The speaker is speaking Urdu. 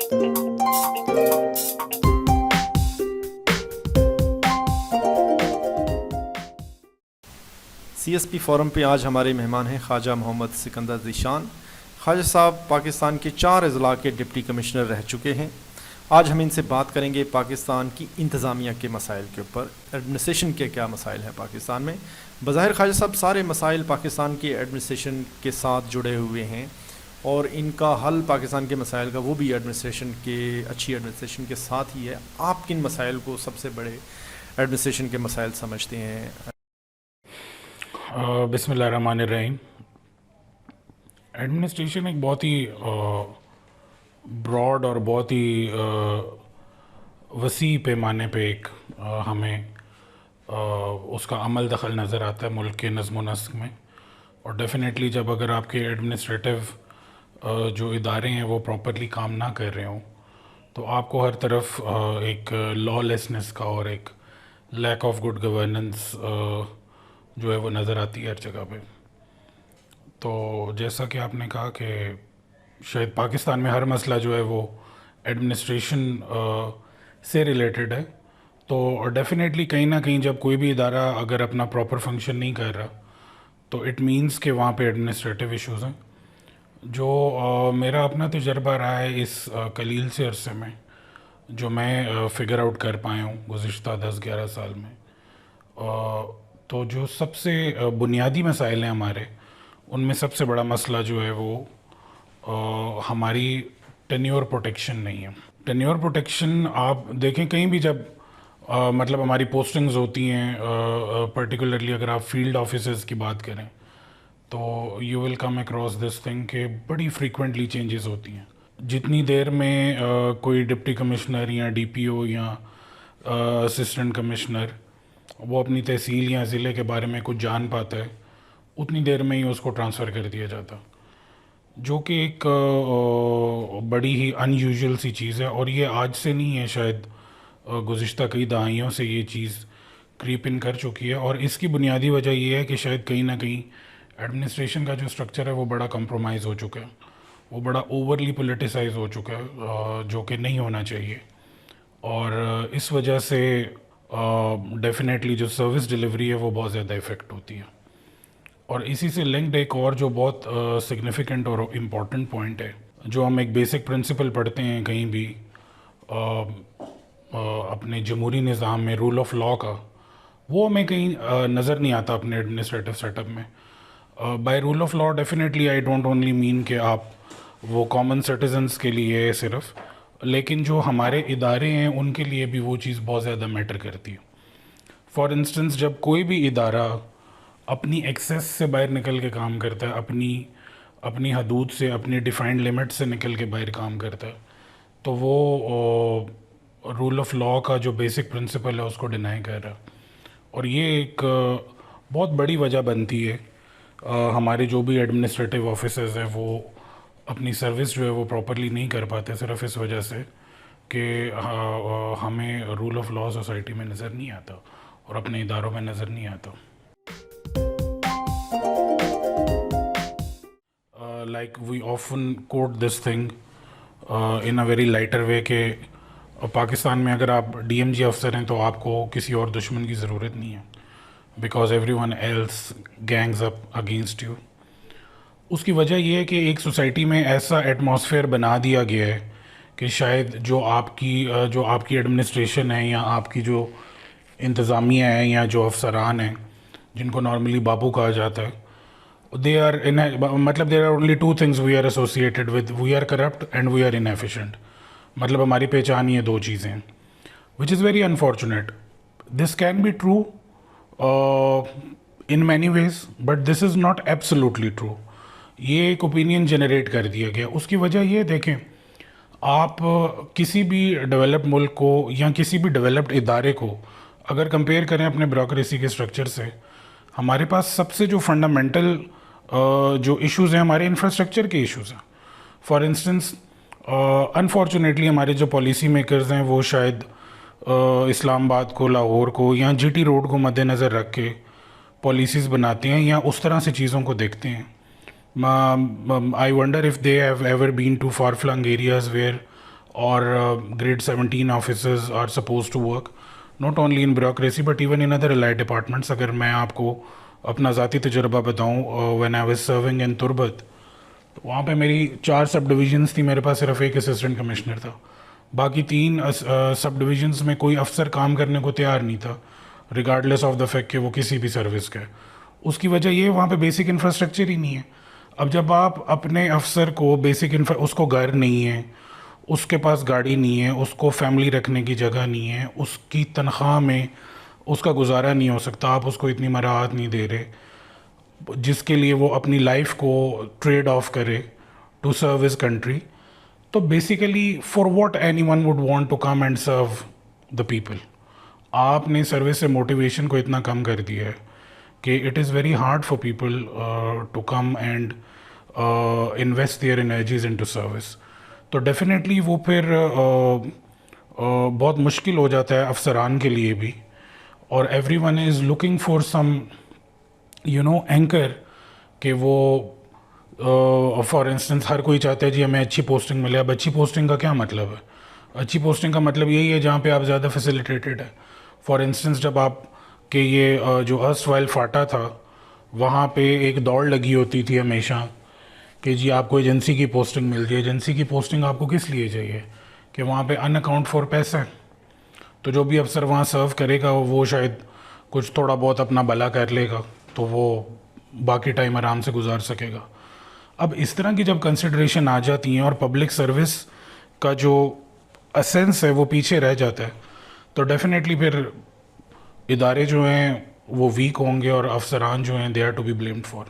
سی ایس پی فورم پہ آج ہمارے مہمان ہیں خواجہ محمد سکندر ذیشان. خواجہ صاحب پاکستان کے 4 اضلاع کے ڈپٹی کمشنر رہ چکے ہیں. آج ہم ان سے بات کریں گے پاکستان کی انتظامیہ کے مسائل کے اوپر. ایڈمنسٹریشن کے کیا مسائل ہیں پاکستان میں. بظاہر خواجہ صاحب سارے مسائل پاکستان کی ایڈمنسٹریشن کے ساتھ جڑے ہوئے ہیں اور ان کا حل پاکستان کے مسائل کا وہ بھی ایڈمنسٹریشن کے اچھی ایڈمنسٹریشن کے ساتھ ہی ہے. آپ کن مسائل کو سب سے بڑے ایڈمنسٹریشن کے مسائل سمجھتے ہیں؟ بسم اللہ الرحمن الرحیم. ایڈمنسٹریشن ایک بہت ہی براڈ اور بہت ہی وسیع پیمانے پہ ایک ہمیں اس کا عمل دخل نظر آتا ہے ملک کے نظم و نسق میں. اور ڈیفینیٹلی جب اگر آپ کے ایڈمنسٹریٹو جو ادارے ہیں وہ پراپرلی کام نہ کر رہے ہوں تو آپ کو ہر طرف ایک لا لیسنس کا اور ایک لیک آف گڈ گورننس جو ہے وہ نظر آتی ہے ہر جگہ پہ. تو جیسا کہ آپ نے کہا کہ شاید پاکستان میں ہر مسئلہ جو ہے وہ ایڈمنسٹریشن سے ریلیٹڈ ہے. تو ڈیفینیٹلی کہیں نہ کہیں جب کوئی بھی ادارہ اگر اپنا پراپر فنکشن نہیں کر رہا تو اٹ مینس کہ وہاں پہ ایڈمنسٹریٹو ایشوز ہیں. جو میرا اپنا تجربہ رہا ہے اس قلیل سے عرصے میں جو میں فگر آؤٹ کر پایا ہوں گزشتہ 10-11 سال میں، تو جو سب سے بنیادی مسائل ہیں ہمارے ان میں سب سے بڑا مسئلہ جو ہے وہ ہماری ٹینیور پروٹیکشن نہیں ہے. ٹینیور پروٹیکشن آپ دیکھیں کہیں بھی جب مطلب ہماری پوسٹنگز ہوتی ہیں، پرٹیکولرلی اگر آپ فیلڈ آفیسرز کی بات کریں تو you will come across this thing کہ بڑی فریکوینٹلی چینجز ہوتی ہیں. جتنی دیر میں کوئی ڈپٹی کمشنر یا ڈی پی او یا اسسٹنٹ کمشنر وہ اپنی تحصیل یا ضلع کے بارے میں کچھ جان پاتا ہے اتنی دیر میں ہی اس کو ٹرانسفر کر دیا جاتا، جو کہ ایک بڑی ہی ان یوزول سی چیز ہے. اور یہ آج سے نہیں ہے، شاید گزشتہ کئی دہائیوں سے یہ چیز کریپ ان کر چکی ہے. اور اس کی بنیادی وجہ یہ ہے کہ شاید کہیں نہ کہیں ایڈمنسٹریشن کا جو اسٹرکچر ہے وہ بڑا کمپرومائز ہو چکا ہے، وہ بڑا اوورلی پولیٹیسائز ہو چکا ہے، جو کہ نہیں ہونا چاہیے. اور اس وجہ سے ڈیفینیٹلی جو سروس ڈیلیوری ہے وہ بہت زیادہ افیکٹ ہوتی ہے. اور اسی سے لنکڈ ایک اور جو بہت سگنیفیکنٹ اور امپورٹنٹ پوائنٹ ہے جو ہم ایک بیسک پرنسپل پڑھتے ہیں کہیں بھی اپنے جمہوری نظام میں، رول آف لا کا، وہ ہمیں کہیں نظر نہیں آتا اپنے ایڈمنسٹریٹو سیٹ اپ میں. By rule of law definitely I don't only mean کہ آپ وہ کامن سٹیزنس کے لیے صرف، لیکن جو ہمارے ادارے ہیں ان کے لیے بھی وہ چیز بہت زیادہ میٹر کرتی ہے. فار انسٹنس جب کوئی بھی ادارہ اپنی ایکسیس سے باہر نکل کے کام کرتا ہے، اپنی حدود سے، اپنی ڈیفائنڈ لمٹ سے نکل کے باہر کام کرتا ہے، تو وہ رول آف لا کا جو بیسک پرنسپل ہے اس کو ڈینائی کر رہا ہے. اور یہ ایک بہت بڑی وجہ بنتی ہے ہمارے جو بھی ایڈمنسٹریٹو آفیسرز ہیں وہ اپنی سروس جو ہے وہ پراپرلی نہیں کر پاتے، صرف اس وجہ سے کہ ہمیں رول آف لا سوسائٹی میں نظر نہیں آتا اور اپنے اداروں میں نظر نہیں آتا. Like we often quote this thing in a very lighter way کہ پاکستان میں اگر آپ ڈی ایم جی افسر ہیں تو آپ کو کسی اور دشمن کی ضرورت نہیں ہے، because everyone else gangs up against you. اس کی وجہ یہ ہے کہ ایک سوسائٹی میں ایسا ایٹماسفیئر بنا دیا گیا ہے کہ شاید جو آپ کی ایڈمنسٹریشن ہے یا آپ کی جو انتظامیہ ہے یا جو افسران ہیں جن کو نارملی بابو کہا جاتا ہے، مطلب there are only 2 things we are associated with, we are corrupt and we are inefficient. مطلب ہماری پہچان یہ 2 چیزیں ہیں، which is very unfortunate. This can be true in many ways but this is not absolutely true. یہ ایک اوپینین جنریٹ کر دیا گیا. اس کی وجہ یہ دیکھیں، آپ کسی بھی ڈیولپڈ ملک کو یا کسی بھی ڈیولپڈ ادارے کو اگر کمپیئر کریں اپنے بیوروکریسی کے اسٹرکچر سے، ہمارے پاس سب سے جو فنڈامنٹل جو ایشوز ہیں ہمارے انفراسٹرکچر کے ایشوز ہیں. فار انسٹنس انفارچونیٹلی ہمارے جو پالیسی میکرز ہیں وہ شاید اسلام آباد کو، لاہور کو یا جی ٹی روڈ کو مد نظر رکھ کے پالیسیز بناتے ہیں یا اس طرح سے چیزوں کو دیکھتے ہیں. I wonder if they have ever been to far-flung areas where or grade 17 officers are supposed to work not only in bureaucracy but even in other allied departments. اگر میں آپ کو اپنا ذاتی تجربہ بتاؤں, when I was serving in تربت, وہاں پہ میری 4 سب ڈویژنس تھی, میرے پاس صرف ایک اسسٹنٹ کمشنر تھا, باقی 3 سب ڈویژنس میں کوئی افسر کام کرنے کو تیار نہیں تھا ریگارڈلیس آف دا فیکٹ کہ وہ کسی بھی سروس کا ہے. اس کی وجہ یہ وہاں پہ بیسک انفراسٹرکچر ہی نہیں ہے. اب جب آپ اپنے افسر کو اس کو گھر نہیں ہے, اس کے پاس گاڑی نہیں ہے, اس کو فیملی رکھنے کی جگہ نہیں ہے, اس کی تنخواہ میں اس کا گزارا نہیں ہو سکتا, آپ اس کو اتنی مراحت نہیں دے رہے جس کے لیے وہ اپنی لائف کو ٹریڈ آف کرے ٹو سرو ہز کنٹری, تو basically for what anyone would want to come and serve the people. آپ نے سروس سے موٹیویشن کو اتنا کم کر دیا ہے کہ it is very hard for people to come and invest their energies into service. تو ڈیفینیٹلی وہ پھر بہت مشکل ہو جاتا ہے افسران کے لیے بھی, اور every one is looking for some anchor کہ وہ فار انسٹنس ہر کوئی چاہتا ہے جی ہمیں اچھی پوسٹنگ ملے. اب اچھی پوسٹنگ کا کیا مطلب ہے؟ اچھی پوسٹنگ کا مطلب یہی ہے جہاں پہ آپ زیادہ فیسیلیٹیٹڈ ہے. فار انسٹنس جب آپ کہ یہ جو ارسٹوائل فاٹا تھا وہاں پہ ایک دوڑ لگی ہوتی تھی ہمیشہ کہ جی آپ کو ایجنسی کی پوسٹنگ مل جائے. ایجنسی کی پوسٹنگ آپ کو کس لیے چاہیے؟ کہ وہاں پہ ان اکاؤنٹ فور پیسہ ہے, تو جو بھی افسر وہاں سرو کرے گا وہ شاید کچھ تھوڑا بہت اپنا بھلا کر لے گا تو وہ باقی ٹائم آرام سے گزار سکے گا. اب اس طرح کی جب کنسیڈریشن آ جاتی ہیں اور پبلک سروس کا جو اسینس ہے وہ پیچھے رہ جاتا ہے, تو ڈیفینیٹلی پھر ادارے جو ہیں وہ ویک ہوں گے اور افسران جو ہیں they are to be blamed for.